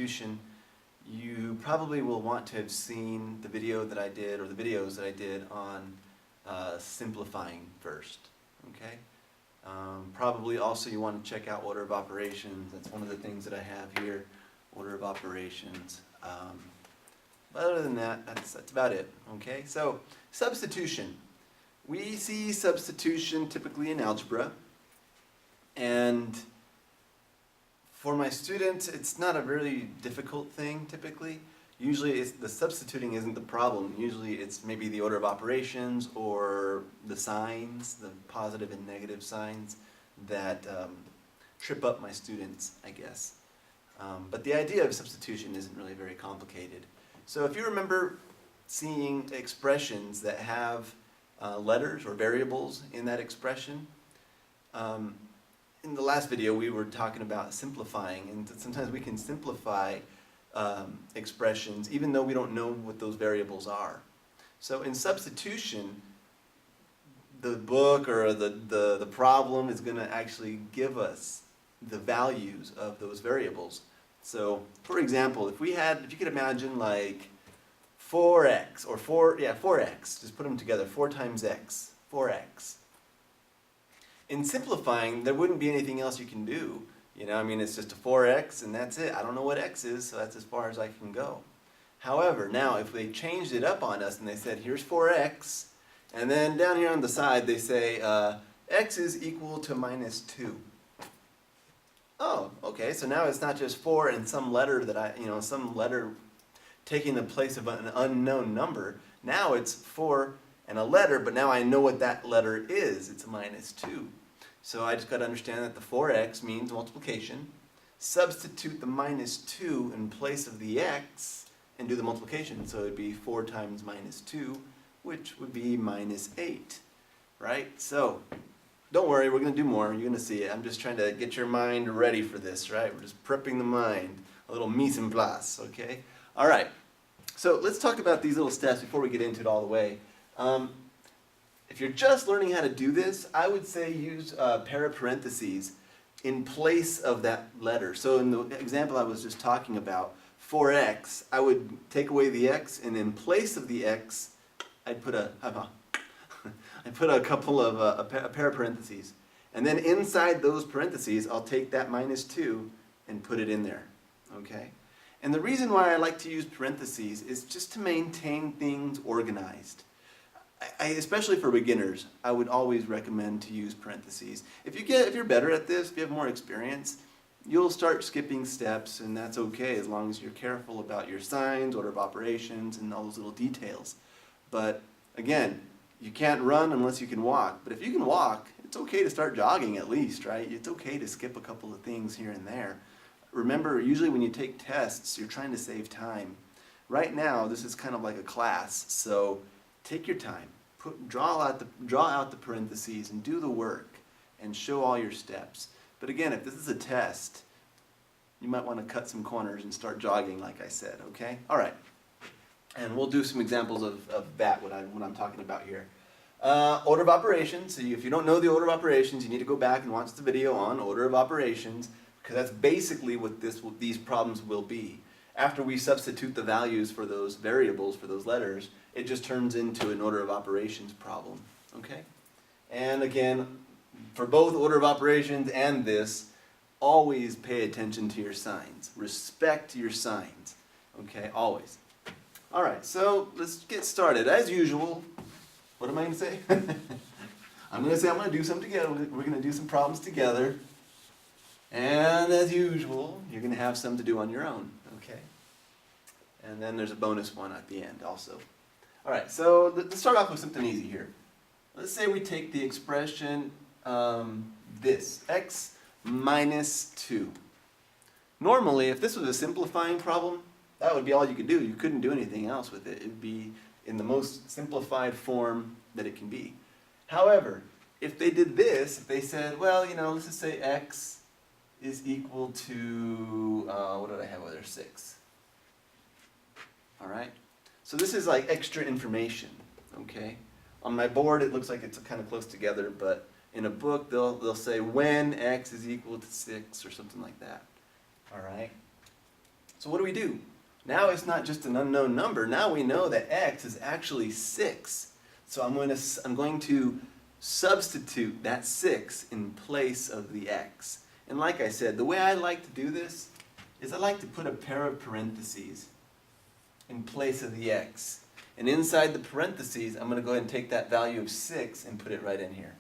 substitution, you probably will want to have seen the video that I did, or the videos that I did on simplifying first, okay? Probably also you want to check out order of operations. That's one of the things that I have here, order of operations. But other than that, that's about it, okay? So, substitution. We see substitution typically in algebra, and for my students, it's not a really difficult thing typically. Usually the substituting isn't the problem. Usually it's maybe the order of operations or the signs, the positive and negative signs that trip up my students, I guess. But the idea of substitution isn't really very complicated. So if you remember seeing expressions that have letters or variables in that expression, in the last video we were talking about simplifying, and sometimes we can simplify expressions even though we don't know what those variables are. So in substitution, the book or the problem is going to actually give us the values of those variables. So for example, if you could imagine like 4x or 4x, just put them together, 4 times x, 4x. In simplifying, there wouldn't be anything else you can do. You know, I mean, it's just a 4x and that's it. I don't know what x is, so that's as far as I can go. However, now if they changed it up on us and they said, here's 4x, and then down here on the side they say, x is equal to minus 2. Oh, okay, so now it's not just 4 and some letter that some letter taking the place of an unknown number. Now it's 4 and a letter, but now I know what that letter is. It's a minus 2. So I just got to understand that the 4x means multiplication. Substitute the minus 2 in place of the x and do the multiplication. So it would be 4 times minus 2, which would be minus 8. Right? So don't worry, we're going to do more. You're going to see it. I'm just trying to get your mind ready for this, right? We're just prepping the mind. A little mise en place, okay? All right. So let's talk about these little steps before we get into it all the way. If you're just learning how to do this, I would say use paraparentheses in place of that letter. So in the example I was just talking about, 4x, I would take away the x, and in place of the x, I'd put a couple of a pair of parentheses. And then inside those parentheses, I'll take that minus 2 and put it in there. Okay? And the reason why I like to use parentheses is just to maintain things organized. Especially for beginners, I would always recommend to use parentheses. If you're better at this, if you have more experience, you'll start skipping steps, and that's okay as long as you're careful about your signs, order of operations, and all those little details. But again, you can't run unless you can walk. But if you can walk, it's okay to start jogging at least, right? It's okay to skip a couple of things here and there. Remember, usually when you take tests, you're trying to save time. Right now, this is kind of like a class, so take your time. Draw out the parentheses and do the work and show all your steps. But again, if this is a test, you might want to cut some corners and start jogging like I said, okay? All right. And we'll do some examples of that, what I'm talking about here. Order of operations. So if you don't know the order of operations, you need to go back and watch the video on order of operations, because that's basically what these problems will be. After we substitute the values for those variables, for those letters, it just turns into an order of operations problem. Okay? And again, for both order of operations and this, always pay attention to your signs. Respect your signs. Okay? Always. All right, so let's get started. As usual, what am I going to say? I'm going to do some together. We're going to do some problems together. And as usual, you're going to have some to do on your own. Okay? And then there's a bonus one at the end also. All right, so let's start off with something easy here. Let's say we take the expression this, x minus 2. Normally, if this was a simplifying problem, that would be all you could do. You couldn't do anything else with it. It would be in the most simplified form that it can be. However, if they did this, if they said, well, let's just say x is equal to, what did I have over there, 6. All right? So this is like extra information, okay? On my board, it looks like it's kind of close together, but in a book, they'll say when x is equal to 6 or something like that. All right? So what do? Now it's not just an unknown number. Now we know that x is actually 6. So I'm going to substitute that 6 in place of the x. And like I said, the way I like to do this is I like to put a pair of parentheses in place of the x. And inside the parentheses, I'm going to go ahead and take that value of 6 and put it right in here.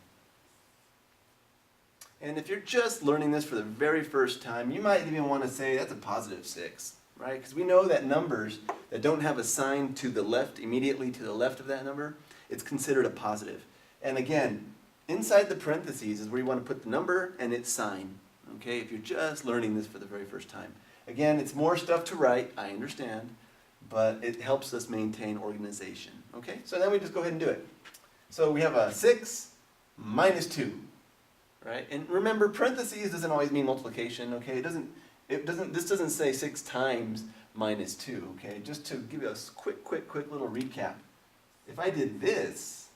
And if you're just learning this for the very first time, you might even want to say that's a positive 6, right? Because we know that numbers that don't have a sign to the left, immediately to the left of that number, it's considered a positive. And again, inside the parentheses is where you want to put the number and its sign, okay? If you're just learning this for the very first time. Again, it's more stuff to write, I understand, but it helps us maintain organization, okay? So then we just go ahead and do it. So we have a 6 minus 2. Right? And remember, parentheses doesn't always mean multiplication, okay? This doesn't say 6 times minus 2, okay? Just to give you a quick little recap. If I did this,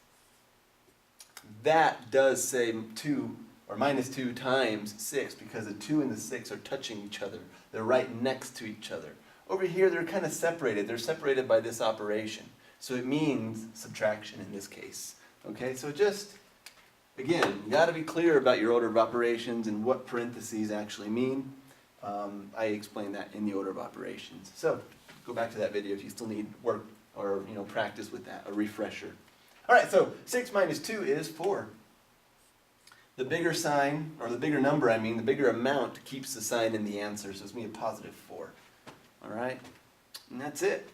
that does say 2 or minus 2 times 6 because the 2 and the 6 are touching each other. They're right next to each other. Over here, they're kind of separated. They're separated by this operation. So it means subtraction in this case, okay? So just... Again, you got to be clear about your order of operations and what parentheses actually mean. I explained that in the order of operations. So, go back to that video if you still need work or practice with that, a refresher. All right, so 6 minus 2 is 4. The bigger sign, or the bigger number, the bigger amount keeps the sign in the answer, so it's going to be a positive 4. All right, and that's it.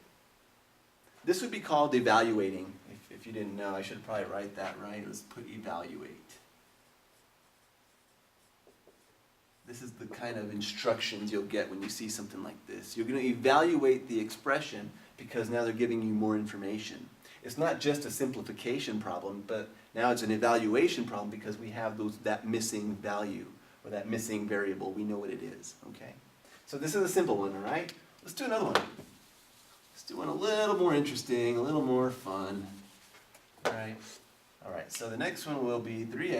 This would be called evaluating. If you didn't know, I should probably write that right. Let's put evaluate. This is the kind of instructions you'll get when you see something like this. You're going to evaluate the expression because now they're giving you more information. It's not just a simplification problem, but now it's an evaluation problem because we have that missing value or that missing variable. We know what it is, okay? So this is a simple one, all right? Let's do another one. Let's do one a little more interesting, a little more fun. All right, so the next one will be 3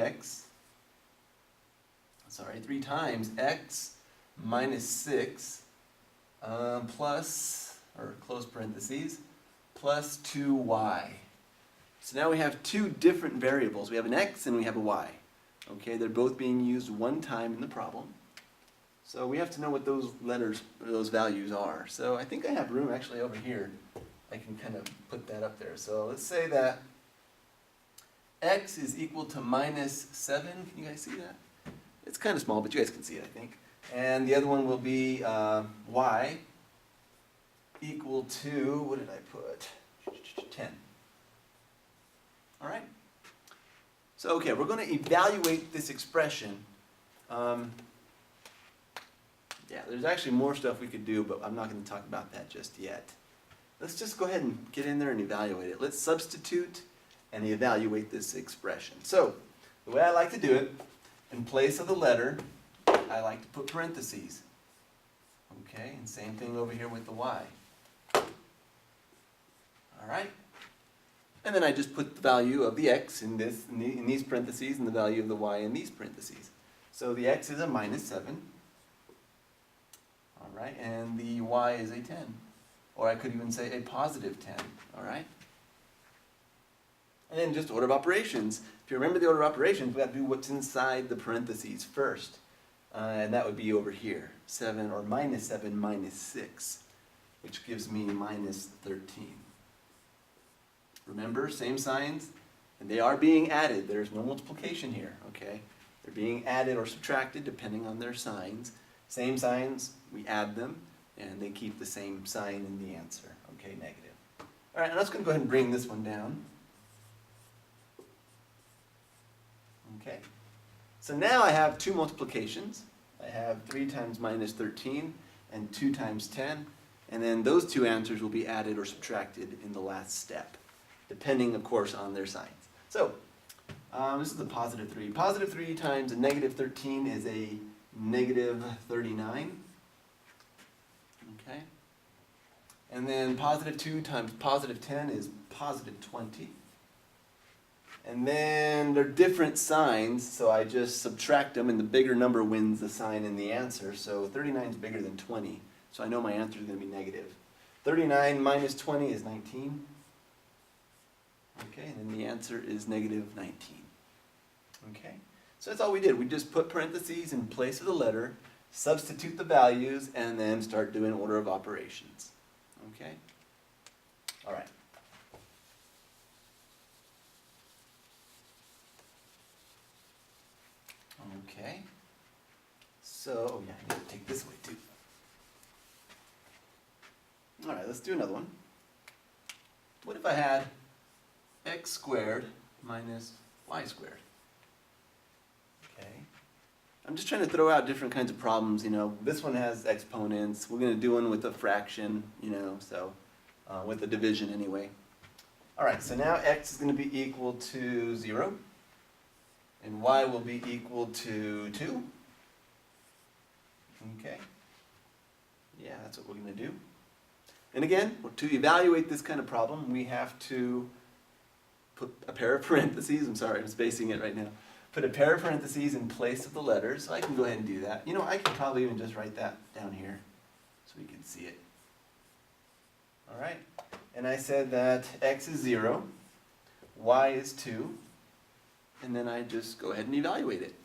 times x minus 6 plus, or close parentheses, plus 2y. So now we have two different variables. We have an x and we have a y. Okay, they're both being used one time in the problem. So we have to know what those values are. So I think I have room actually over here. I can kind of put that up there. So let's say that x is equal to minus 7. Can you guys see that? It's kind of small, but you guys can see it, I think. And the other one will be y equal to, what did I put? 10. All right? So, okay, we're going to evaluate this expression. Yeah, there's actually more stuff we could do, but I'm not going to talk about that just yet. Let's just go ahead and get in there and evaluate it. Let's substitute and evaluate this expression. So, the way I like to do it, in place of the letter, I like to put parentheses. Okay, and same thing over here with the y. All right? And then I just put the value of the x in these parentheses and the value of the y in these parentheses. So the x is a minus 7. All right, and the y is a 10. Or I could even say a positive 10. All right? And then just order of operations. If you remember the order of operations, we have to do what's inside the parentheses first. And that would be over here. 7 or minus 7 minus 6, which gives me minus 13. Remember, same signs, and they are being added. There's no multiplication here, okay? They're being added or subtracted depending on their signs. Same signs, we add them, and they keep the same sign in the answer, okay, negative. All right, and I'm just going to go ahead and bring this one down. Okay, so now I have two multiplications. I have 3 times minus 13 and 2 times 10, and then those two answers will be added or subtracted in the last step, depending, of course, on their signs. So, this is the positive 3. Positive 3 times a negative 13 is a negative 39. Okay? And then positive 2 times positive 10 is positive 20. And then they're different signs, so I just subtract them, and the bigger number wins the sign in the answer. So 39 is bigger than 20. So I know my answer is going to be negative. 39 minus 20 is 19. Okay, and then the answer is negative 19. Okay, so that's all we did. We just put parentheses in place of the letter, substitute the values, and then start doing order of operations. Okay? All right. Okay. So, oh yeah, I need to take this away too. All right, let's do another one. What if I had x squared minus y squared? Okay. I'm just trying to throw out different kinds of problems, you know. This one has exponents. We're going to do one with a fraction, you know, so with a division anyway. All right, so now x is going to be equal to 0, and y will be equal to 2. Okay. Yeah, that's what we're going to do. And again, to evaluate this kind of problem, we have to put a pair of parentheses. I'm sorry, I'm spacing it right now. Put a pair of parentheses in place of the letters, so I can go ahead and do that. You know, I could probably even just write that down here so we can see it. All right, and I said that x is 0, y is 2, and then I just go ahead and evaluate it.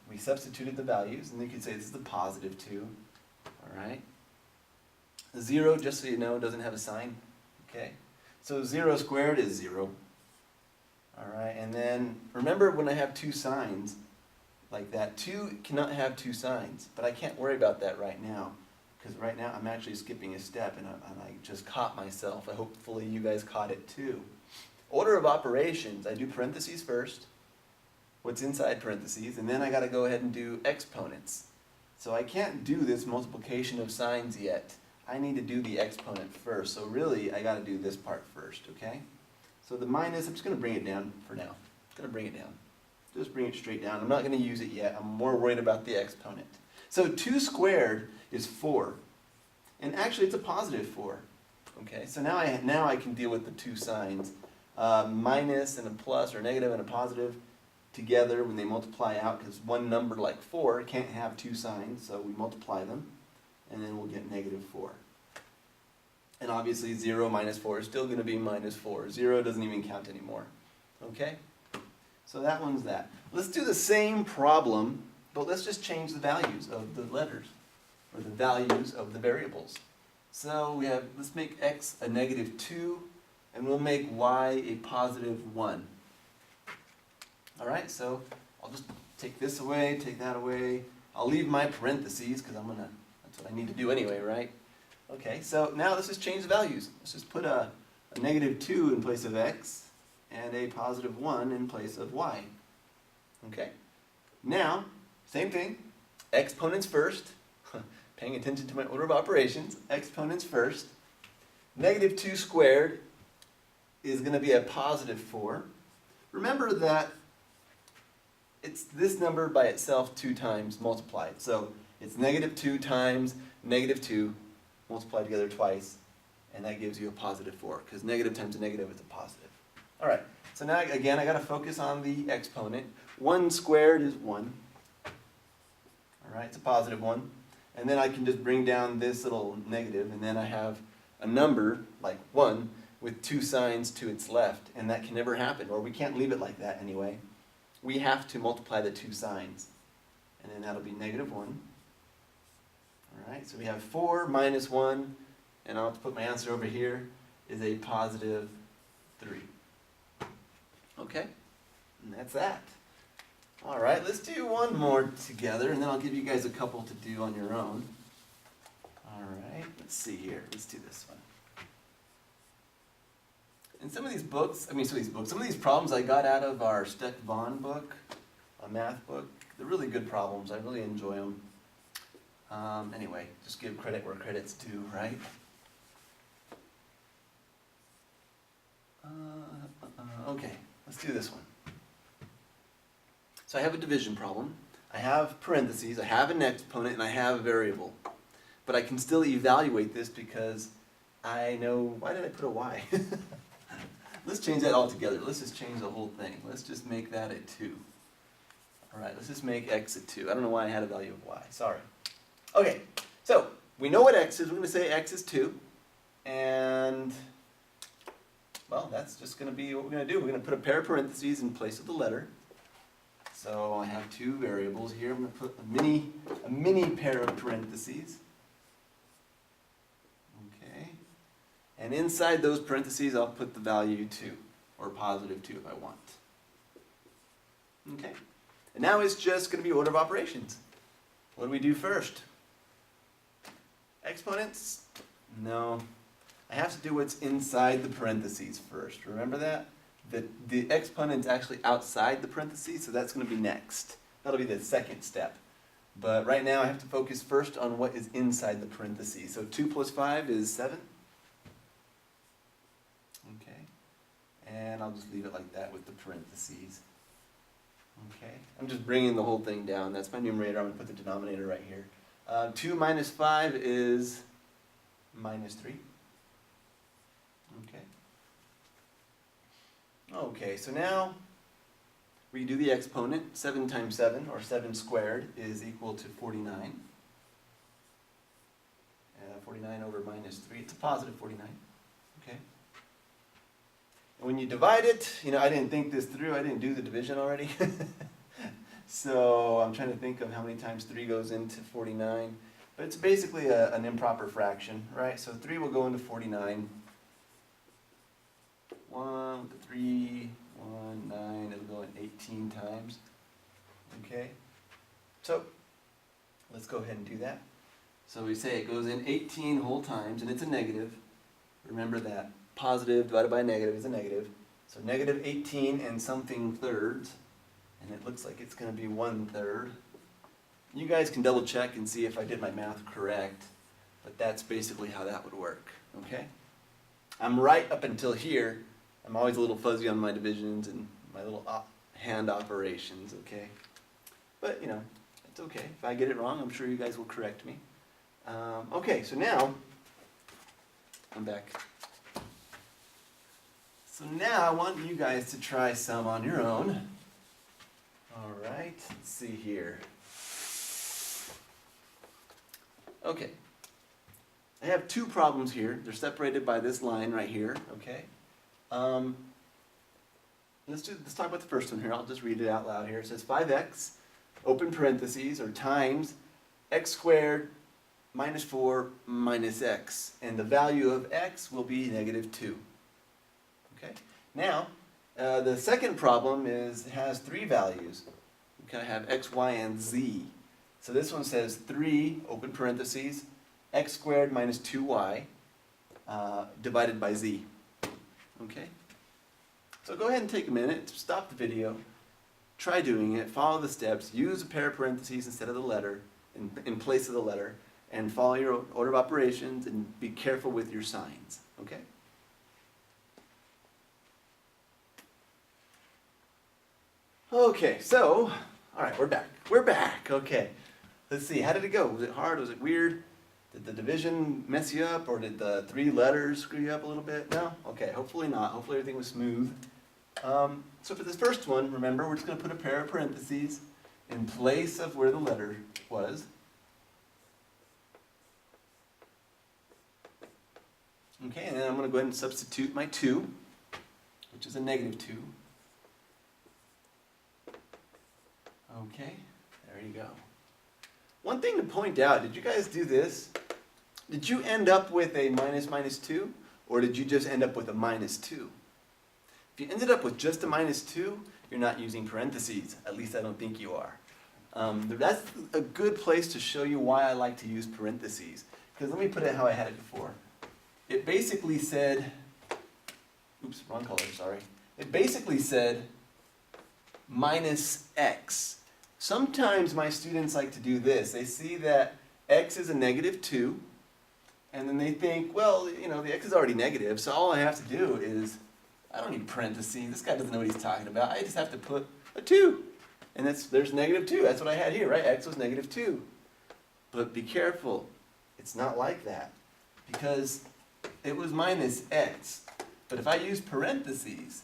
We substituted the values, and you could say this is the positive 2, all right? 0, just so you know, doesn't have a sign, okay? So 0 squared is 0. All right, and then remember when I have two signs like that, 2 cannot have two signs, but I can't worry about that right now, because right now I'm actually skipping a step, and I just caught myself. Hopefully you guys caught it too. Order of operations, I do parentheses first, what's inside parentheses, and then I got to go ahead and do exponents. So I can't do this multiplication of signs yet. I need to do the exponent first, so really I got to do this part first, okay? So the minus, I'm just going to bring it down for now. I'm going to bring it down. Just bring it straight down. I'm not going to use it yet. I'm more worried about the exponent. So 2 squared is 4. And actually it's a positive 4. Okay, so now I can deal with the two signs. Minus and a plus, or negative and a positive, together when they multiply out, because one number like 4 can't have two signs, so we multiply them, and then we'll get negative 4. And obviously 0 minus 4 is still going to be minus 4. 0 doesn't even count anymore. Okay? So that one's that. Let's do the same problem, but let's just change the values of the letters, or the values of the variables. So we have, let's make x a negative 2, and we'll make y a positive 1. All right, so I'll just take this away, take that away. I'll leave my parentheses, because that's what I need to do anyway, right? Okay, so now let's just change the values. Let's just put a negative 2 in place of x, and a positive 1 in place of y. Okay, now, same thing, exponents first. Paying attention to my order of operations, exponents first. Negative 2 squared is going to be a positive 4. Remember that it's this number by itself 2 times multiplied. So it's negative 2 times negative 2 multiplied together twice, and that gives you a positive 4, because negative times a negative is a positive. All right, so now again I got to focus on the exponent. 1 squared is 1. All right, it's a positive 1. And then I can just bring down this little negative, and then I have a number like 1 with 2 signs to its left, and that can never happen, or we can't leave it like that anyway. We have to multiply the 2 signs, and then that'll be negative 1. All right, so we have 4 minus 1, and I'll have to put my answer over here, is a positive 3. Okay, and that's that. All right, let's do one more together, and then I'll give you guys a couple to do on your own. All right, let's see here. Let's do this one. And some of these problems I got out of our Steck Vaughn book, a math book. They're really good problems. I really enjoy them. Anyway, just give credit where credit's due, right? Okay, let's do this one. So I have a division problem. I have parentheses, I have an exponent, and I have a variable. But I can still evaluate this because I know, why did I put a y? Let's change that all together. Let's just change the whole thing. Let's just make that a 2. All right, let's just make x a 2. I don't know why I had a value of y, sorry. Okay, so we know what x is. We're going to say x is 2. And, well, that's just going to be what we're going to do. We're going to put a pair of parentheses in place of the letter. So I have two variables here. I'm going to put a mini pair of parentheses. Okay. And inside those parentheses, I'll put the value 2, or positive 2 if I want. Okay. And now it's just going to be order of operations. What do we do first? Exponents? No. I have to do what's inside the parentheses first. Remember that? The exponent's actually outside the parentheses, so that's going to be next. That'll be the second step. But right now I have to focus first on what is inside the parentheses. So 2 plus 5 is 7. Okay. And I'll just leave it like that with the parentheses. Okay. I'm just bringing the whole thing down. That's my numerator. I'm going to put the denominator right here. 2 minus 5 is minus 3. Okay. Okay, so now we do the exponent. 7 times 7, or 7 squared, is equal to 49. 49 over minus 3, it's a positive 49. Okay. And when you divide it, I didn't think this through. I didn't do the division already. So I'm trying to think of how many times 3 goes into 49. But it's basically an improper fraction, right? So 3 will go into 49. 1 with the 3, 1, 9, it'll go in 18 times. Okay? So, let's go ahead and do that. So we say it goes in 18 whole times, and it's a negative. Remember that positive divided by negative is a negative. So negative 18 and something thirds, and it looks like it's going to be 1/3. You guys can double check and see if I did my math correct, but that's basically how that would work. Okay? I'm right up until here. I'm always a little fuzzy on my divisions and my little hand operations, okay? But, it's okay. If I get it wrong, I'm sure you guys will correct me. Okay, so now, I'm back. So now I want you guys to try some on your own. All right, let's see here. Okay. I have two problems here. They're separated by this line right here, okay? Let's talk about the first one here. I'll just read it out loud here. It says 5x, open parentheses, or times x squared minus 4 minus x. And the value of x will be negative 2. Okay? Now, the second problem has 3 values. Okay, I have x, y, and z. So this one says 3, open parentheses, x squared minus 2y divided by z. Okay? So go ahead and take a minute, stop the video, try doing it, follow the steps, use a pair of parentheses instead of the letter, in place of the letter, and follow your order of operations, and be careful with your signs. Okay? Okay, so, all right, we're back. We're back. Okay. Let's see, how did it go? Was it hard? Was it weird? Did the division mess you up, or did the 3 letters screw you up a little bit? No? Okay, hopefully not. Hopefully everything was smooth. So for this first one, remember, we're just going to put a pair of parentheses in place of where the letter was. Okay, and then I'm going to go ahead and substitute my 2, which is a negative 2. Okay, there you go. One thing to point out, did you guys do this? Did you end up with a minus 2, or did you just end up with a minus 2? If you ended up with just a minus 2, you're not using parentheses. At least I don't think you are. That's a good place to show you why I like to use parentheses. Because let me put it how I had it before. It basically said, oops, wrong color, sorry. It basically said minus x. Sometimes my students like to do this. They see that x is a negative 2, and then they think, well, the x is already negative, so all I have to do is, I don't need parentheses. This guy doesn't know what he's talking about. I just have to put a 2. And there's negative 2. That's what I had here, right? X was negative 2. But be careful. It's not like that. Because it was minus x. But if I use parentheses,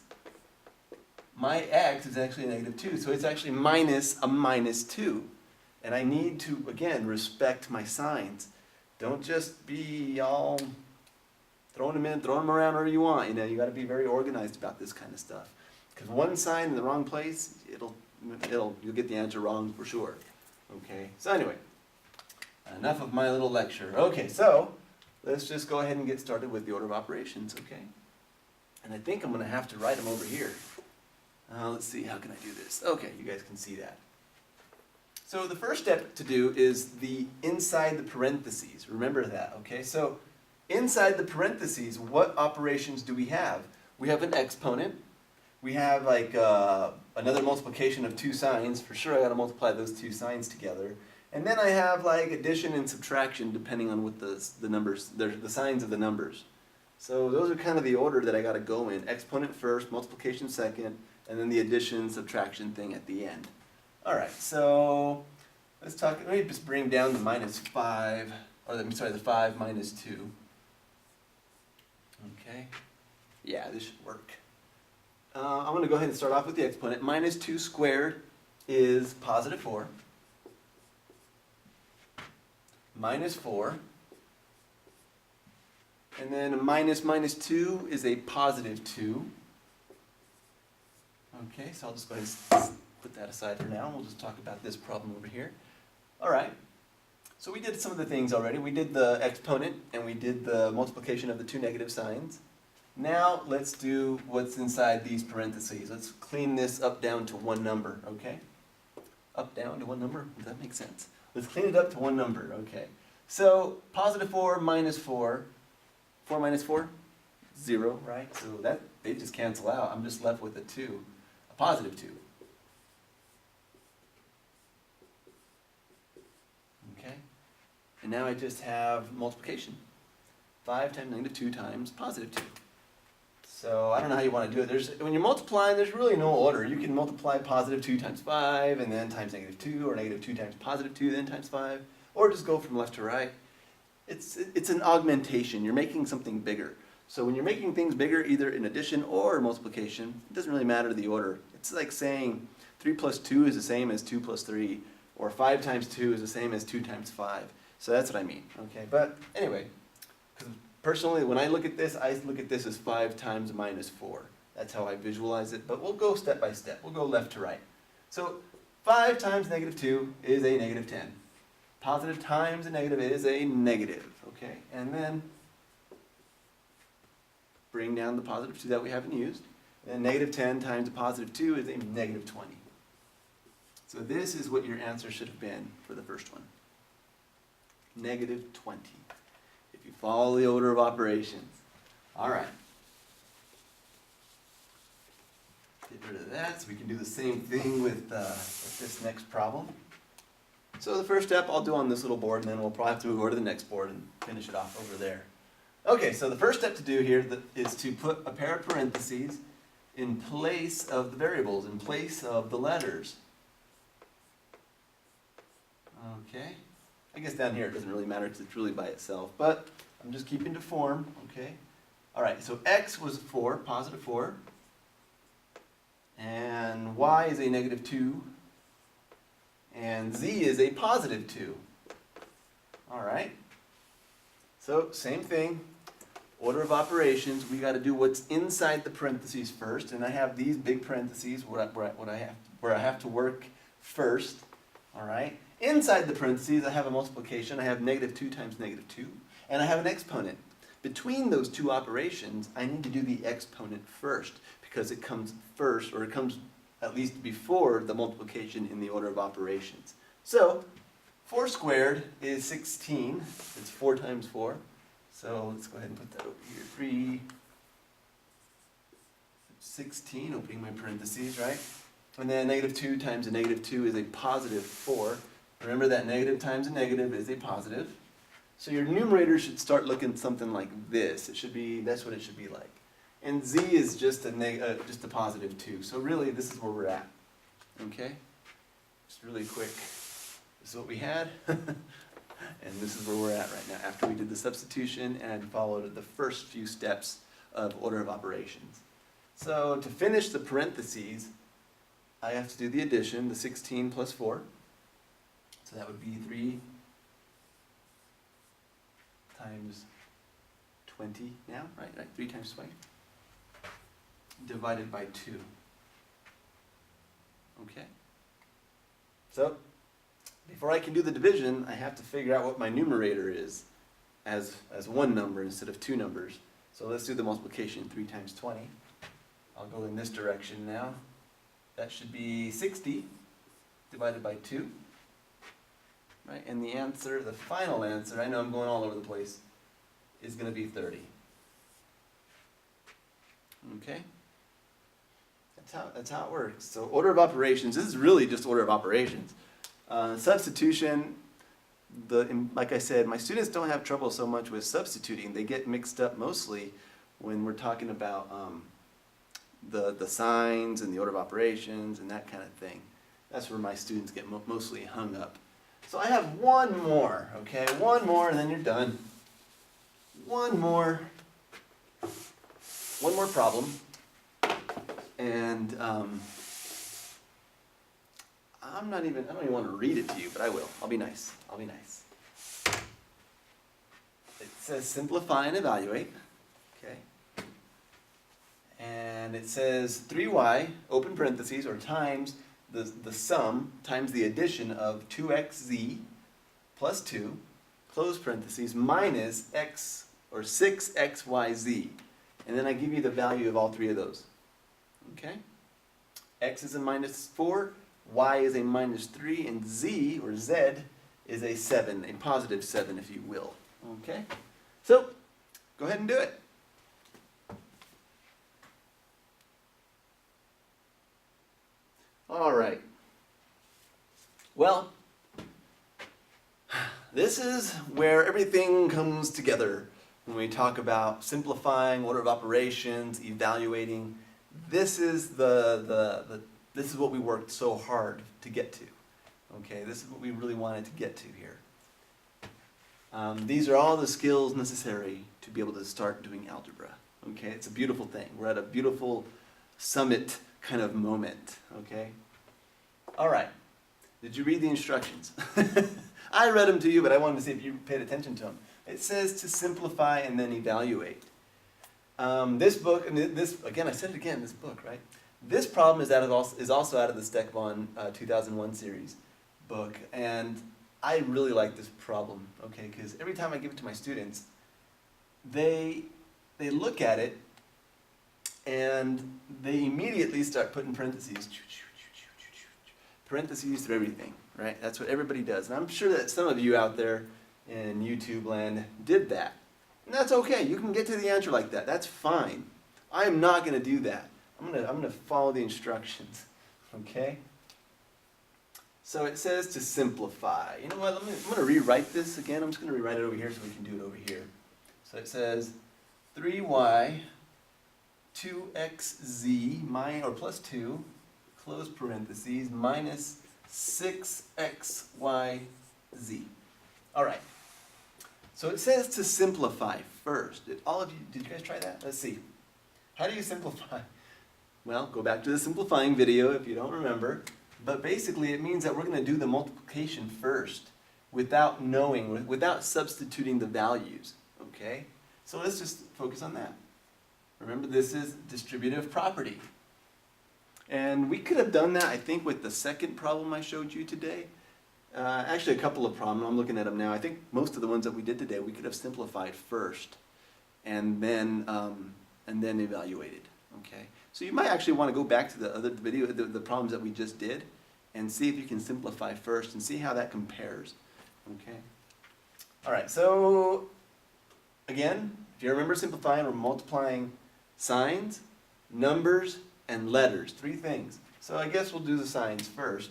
my x is actually a negative 2. So it's actually minus a minus 2. And I need to, again, respect my signs. Don't just be all throwing them in, throwing them around wherever you want. You know, you got to be very organized about this kind of stuff. Because one sign in the wrong place, you'll get the answer wrong for sure. Okay. So anyway, enough of my little lecture. Okay, so let's just go ahead and get started with the order of operations. Okay. And I think I'm going to have to write them over here. Let's see, how can I do this? Okay, you guys can see that. So the first step to do is the inside the parentheses. Remember that, okay? So inside the parentheses, what operations do we have? We have an exponent. We have like another multiplication of two signs. For sure I got to multiply those two signs together. And then I have like addition and subtraction depending on what the numbers, the signs of the numbers. So those are kind of the order that I got to go in. Exponent first, multiplication second, and then the addition, subtraction thing at the end. All right, so let me just bring down the -5, or the 5 minus 2. Okay, yeah, this should work. I'm going to go ahead and start off with the exponent. -2 squared is +4. -4. And then a -2 is a +2. Okay, so I'll just go ahead and put that aside for now, and we'll just talk about this problem over here. All right, so we did some of the things already. We did the exponent, and we did the multiplication of the two negative signs. Now let's do what's inside these parentheses. Let's clean this up down to one number, okay? Up, down to one number, does that make sense? Let's clean it up to one number, okay? So +4 minus 4, 4 minus 4, 0, right? So that they just cancel out. I'm just left with a 2, a +2. Okay? And now I just have multiplication. 5 times -2 times +2. So I don't know how you want to do it. When you're multiplying, there's really no order. You can multiply +2 times 5, and then times -2, or -2 times +2, then times 5, or just go from left to right. It's an augmentation. You're making something bigger. So when you're making things bigger, either in addition or multiplication, it doesn't really matter the order. It's like saying 3 plus 2 is the same as 2 plus 3, or 5 times 2 is the same as 2 times 5. So that's what I mean, okay? But anyway, personally, when I look at this, I look at this as 5 times -4. That's how I visualize it, but we'll go step by step. We'll go left to right. So 5 times -2 is a -10. Positive times a negative is a negative, okay? And then bring down the +2 that we haven't used. And -10 times a +2 is a -20. So this is what your answer should have been for the first one. -20. If you follow the order of operations. All right. Get rid of that so we can do the same thing with this next problem. So the first step I'll do on this little board, and then we'll probably have to move over to the next board and finish it off over there. Okay, so the first step to do here is to put a pair of parentheses in place of the variables, in place of the letters. Okay, I guess down here it doesn't really matter because it's really by itself, but I'm just keeping to form, okay? All right, so x was 4, +4, and y is a -2, and z is a +2. All right, so same thing. Order of operations, we got to do what's inside the parentheses first, and I have these big parentheses where I have to work first. All right. Inside the parentheses, I have a multiplication. I have -2 times -2, and I have an exponent. Between those two operations, I need to do the exponent first because it comes first, or it comes at least before the multiplication in the order of operations. So 4 squared is 16. It's 4 times 4. So let's go ahead and put that over here. 16, opening my parentheses, right? And then -2 times a -2 is a +4. Remember that negative times a negative is a positive. So your numerator should start looking something like this. It should be, that's what it should be like. And z is just a +2. So really, this is where we're at. Okay? Just really quick. This is what we had. And this is where we're at right now, after we did the substitution and followed the first few steps of order of operations. So to finish the parentheses, I have to do the addition, the 16 plus 4. So that would be 3 times 20 now, right? 3 times 20 divided by 2. Okay? So, before I can do the division, I have to figure out what my numerator is as one number instead of two numbers. So let's do the multiplication. 3 times 20. I'll go in this direction now. That should be 60 divided by 2. Right? And the answer, the final answer, I know I'm going all over the place, is going to be 30. Okay? That's how it works. So order of operations, this is really just order of operations. Substitution, like I said, my students don't have trouble so much with substituting. They get mixed up mostly when we're talking about the signs and the order of operations and that kind of thing. That's where my students get mostly hung up. So I have one more, okay? One more and then you're done. One more problem. And I don't even want to read it to you, but I will. I'll be nice. It says simplify and evaluate, okay? And it says 3y, open parentheses, or times the sum times the addition of 2xz plus 2, close parentheses, minus x, or 6xyz. And then I give you the value of all three of those. Okay? X is a minus 4, y is a minus 3, and z, or z, is a 7, a positive 7, if you will. Okay? So, go ahead and do it. All right. Well, this is where everything comes together when we talk about simplifying, order of operations, evaluating. This is this is what we worked so hard to get to. Okay, this is what we really wanted to get to here. These are all the skills necessary to be able to start doing algebra. Okay, it's a beautiful thing. We're at a beautiful summit kind of moment. Okay. All right. Did you read the instructions? I read them to you, but I wanted to see if you paid attention to them. It says to simplify and then evaluate. This book, and this again, I said it again. This book, right? This problem is also out of the Steckbon 2001 series book, and I really like this problem. Okay, because every time I give it to my students, they look at it and they immediately start putting parentheses through everything. Right? That's what everybody does, and I'm sure that some of you out there in YouTube land did that. And that's okay. You can get to the answer like that. That's fine. I am not going to do that. I'm going to follow the instructions. Okay? So it says to simplify. You know what? I'm going to rewrite this again. I'm just going to rewrite it over here so we can do it over here. So it says 3y 2xz or plus 2, close parentheses, minus 6xyz. All right. So it says to simplify first. Did you guys try that? Let's see. How do you simplify? Well, go back to the simplifying video if you don't remember. But basically it means that we're going to do the multiplication first without substituting the values. Okay? So let's just focus on that. Remember, this is distributive property. And we could have done that, I think, with the second problem I showed you today. Actually, a couple of problems. I'm looking at them now. I think most of the ones that we did today, we could have simplified first and then evaluated. Okay? So you might actually want to go back to the other video, the problems that we just did, and see if you can simplify first and see how that compares. Okay? All right, so again, if you remember simplifying, we're multiplying signs, numbers, and letters. 3 things. So I guess we'll do the signs first.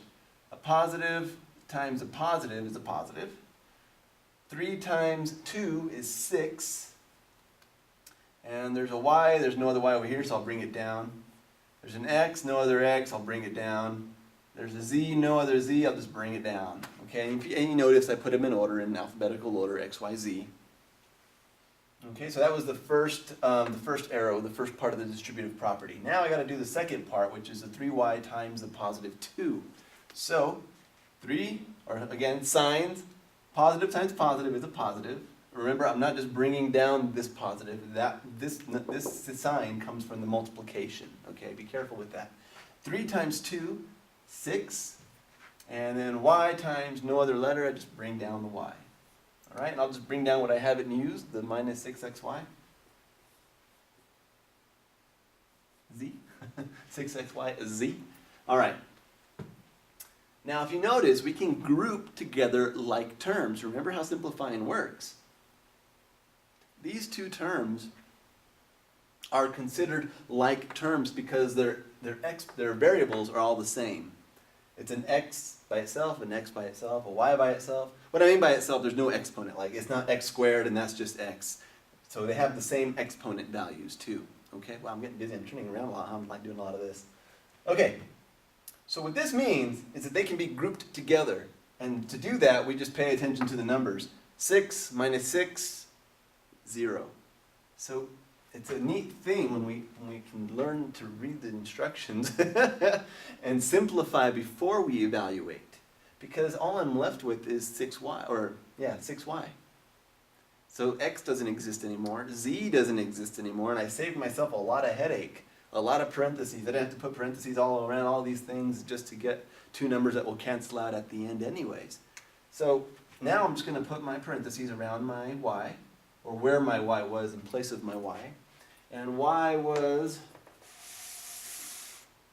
A positive times a positive is a positive. 3 times 2 is 6. And there's a y, there's no other y over here, so I'll bring it down. There's an x, no other x, I'll bring it down. There's a z, no other z, I'll just bring it down. Okay, and you notice I put them in order, in alphabetical order, x, y, z. Okay, so that was the first arrow, the first part of the distributive property. Now I got to do the second part, which is the 3y times the positive 2. So, 3, or again, signs, positive times positive is a positive, remember, I'm not just bringing down this positive. This sign comes from the multiplication. Okay, be careful with that. 3 times 2, 6. And then y times no other letter, I just bring down the y. All right, and I'll just bring down what I haven't used, the minus 6xy. Z. 6xy is z. All right. Now, if you notice, we can group together like terms. Remember how simplifying works. These two terms are considered like terms because their variables are all the same. It's an x by itself, an x by itself, a y by itself. What I mean by itself, there's no exponent. Like, it's not x squared and that's just x. So they have the same exponent values too. Okay, well, I'm getting busy. I'm turning around a lot. I'm like doing a lot of this. Okay, so what this means is that they can be grouped together. And to do that, we just pay attention to the numbers. 6 minus 6, 0. So it's a neat thing when we can learn to read the instructions and simplify before we evaluate. Because all I'm left with is 6y, or yeah, 6y. So x doesn't exist anymore, z doesn't exist anymore, and I saved myself a lot of headache, a lot of parentheses. I didn't have to put parentheses all around all these things just to get two numbers that will cancel out at the end anyways. So now I'm just going to put my parentheses around my y, or where my y was in place of my y. And y was,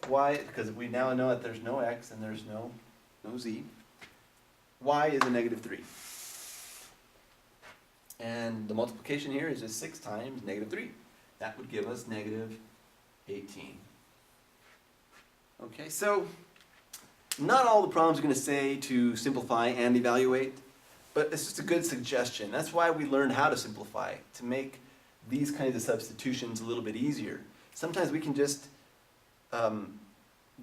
because we now know that there's no x and there's no z, y is a negative 3. And the multiplication here is just 6 times negative 3. That would give us negative 18. Okay, so not all the problems are going to say to simplify and evaluate, but it's just a good suggestion. That's why we learned how to simplify, to make these kinds of substitutions a little bit easier. Sometimes we can just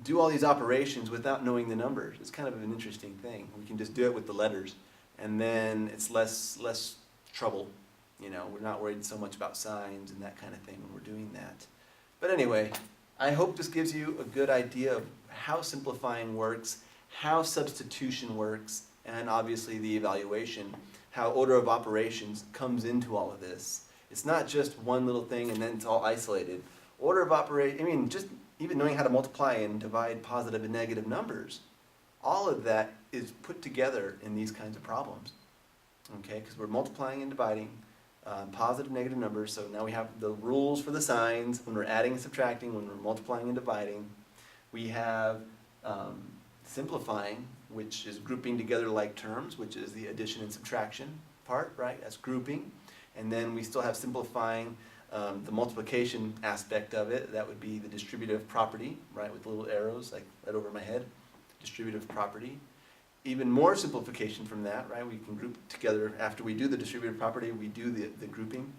do all these operations without knowing the numbers. It's kind of an interesting thing. We can just do it with the letters, and then it's less trouble. You know, we're not worried so much about signs and that kind of thing when we're doing that. But anyway, I hope this gives you a good idea of how simplifying works, how substitution works, and obviously the evaluation, how order of operations comes into all of this. It's not just one little thing and then it's all isolated. Order of operation, I mean, just even knowing how to multiply and divide positive and negative numbers, all of that is put together in these kinds of problems. Okay, because we're multiplying and dividing positive, negative numbers. So now we have the rules for the signs when we're adding and subtracting, when we're multiplying and dividing. We have simplifying, which is grouping together like terms, which is the addition and subtraction part, right? That's grouping. And then we still have simplifying the multiplication aspect of it. That would be the distributive property, right, with the little arrows, like right over my head. Distributive property. Even more simplification from that, right? We can group together. After we do the distributive property, we do the grouping.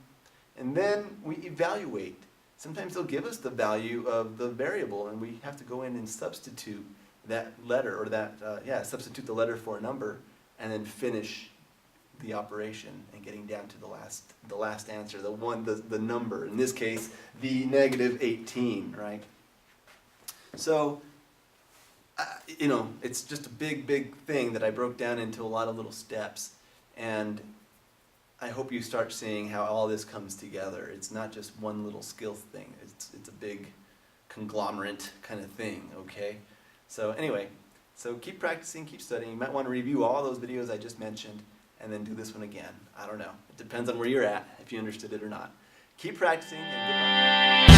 And then we evaluate. Sometimes they'll give us the value of the variable, and we have to go in and substitute that letter, or substitute the letter for a number, and then finish the operation and getting down to the last answer, the number. In this case, the negative 18, right? So, you know, it's just a big thing that I broke down into a lot of little steps, and I hope you start seeing how all this comes together. It's not just one little skill thing. It's a big conglomerate kind of thing, okay? So anyway, so keep practicing, keep studying. You might want to review all those videos I just mentioned and then do this one again. I don't know. It depends on where you're at, if you understood it or not. Keep practicing and good luck.